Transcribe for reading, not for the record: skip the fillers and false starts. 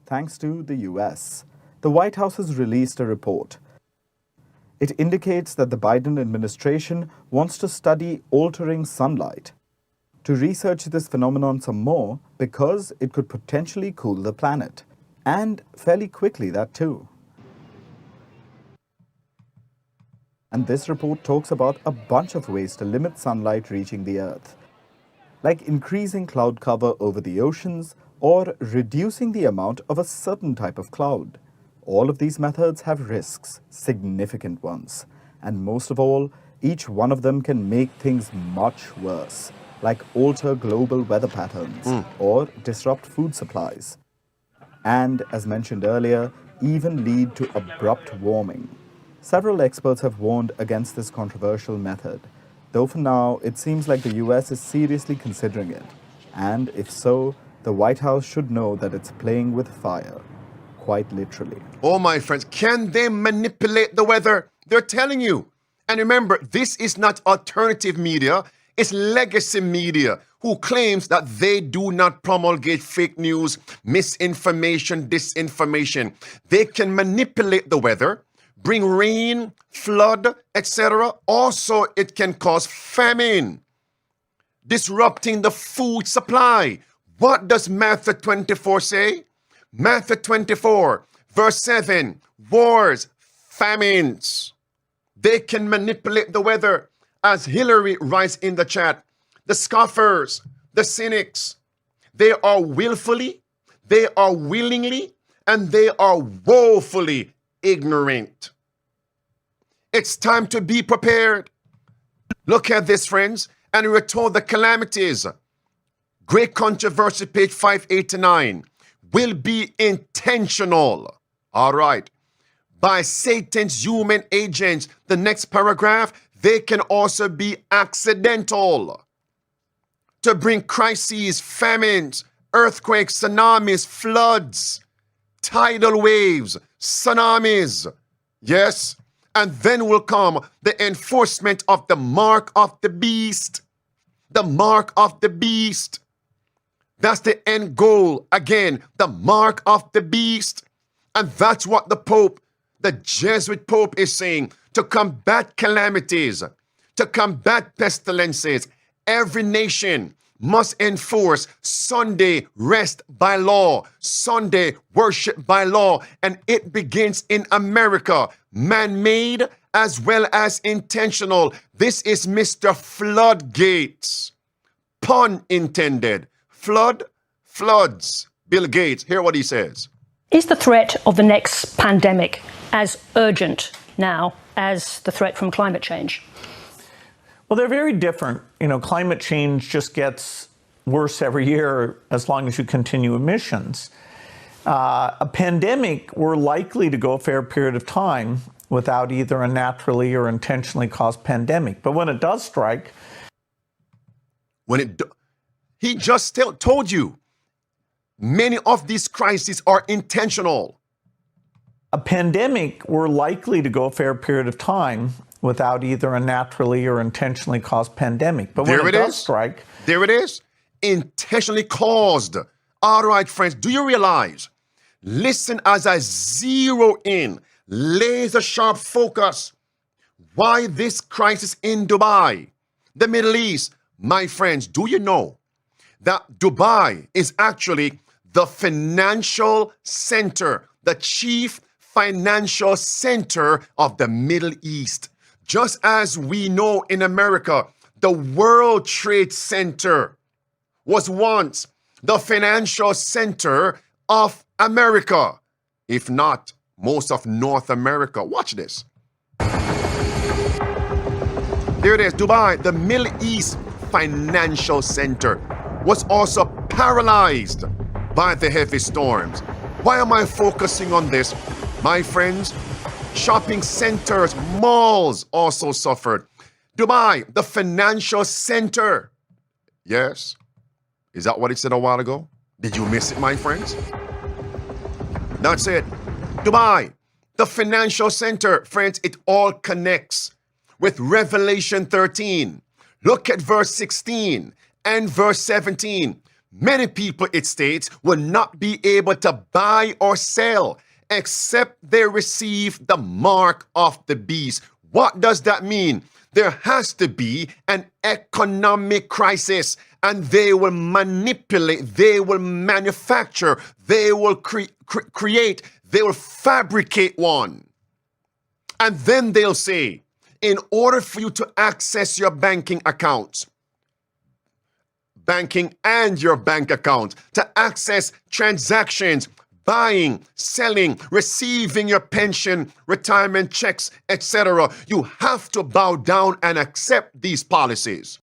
thanks to the US. The White House has released a report. It indicates that the Biden administration wants to study altering sunlight to research this phenomenon some more because it could potentially cool the planet. And fairly quickly, that too. And this report talks about a bunch of ways to limit sunlight reaching the Earth, like increasing cloud cover over the oceans or reducing the amount of a certain type of cloud. All of these methods have risks, significant ones. And most of all, each one of them can make things much worse, like alter global weather patterns or disrupt food supplies. And, as mentioned earlier, even lead to abrupt warming. Several experts have warned against this controversial method, though for now it seems like the US is seriously considering it. And if so, the White House should know that it's playing with fire, quite literally. Oh, my friends, can they manipulate the weather? They're telling you. And remember, this is not alternative media, it's legacy media who claims that they do not promulgate fake news, misinformation, disinformation. They can manipulate the weather, bring rain, flood, etc. Also, it can cause famine, disrupting the food supply. What does Matthew 24 say? Matthew 24, verse 7, wars, famines. They can manipulate the weather. As Hillary writes in the chat, the scoffers, the cynics, they are willfully, they are willingly, and they are woefully ignorant. It's time to be prepared. Look at this, friends, and we're told the calamities. Great controversy, page 589, will be intentional. All right. By Satan's human agents. The next paragraph, they can also be accidental. To bring crises, famines, earthquakes, tsunamis, floods, tidal waves, tsunamis. Yes. And then will come the enforcement of the mark of the beast. The mark of the beast. That's the end goal. Again, the mark of the beast. And that's what the Pope, the Jesuit Pope, is saying. To combat calamities, to combat pestilences, every nation must enforce Sunday rest by law, Sunday worship by law. And it begins in America, man-made as well as intentional. This is Mr. Floodgates. Pun intended. Flood, floods. Bill Gates, hear what he says. Is the threat of the next pandemic as urgent now as the threat from climate change? Well, they're very different. Climate change just gets worse every year as long as you continue emissions. A pandemic, we're likely to go a fair period of time without either a naturally or intentionally caused pandemic. But when it does strike... He just told you, many of these crises are intentional. A pandemic, we're likely to go a fair period of time without either a naturally or intentionally caused pandemic. But when it does strike... There it is. Intentionally caused. All right, friends, do you realize? Listen as I zero in, laser sharp focus. Why this crisis in Dubai, the Middle East? My friends, do you know that Dubai is actually the financial center, the chief financial center of the Middle East? Just as we know in America, the World Trade Center was once the financial center of America, if not most of North America. Watch this. There it is, Dubai, the Middle East financial center, was also paralyzed by the heavy storms. Why am I focusing on this? My friends, shopping centers, malls also suffered. Dubai, the financial center. Yes. Is that what it said a while ago? Did you miss it, my friends? That's it. Dubai, the financial center. Friends, it all connects with Revelation 13. Look at verse 16 and verse 17. Many people, it states, will not be able to buy or sell except they receive the mark of the beast. What does that mean? There has to be an economic crisis, and they will manipulate, they will manufacture, they will create, they will fabricate one. And then they'll say, in order for you to access your banking account, banking and your bank account, to access transactions, buying, selling, receiving your pension, retirement checks, etc., you have to bow down and accept these policies.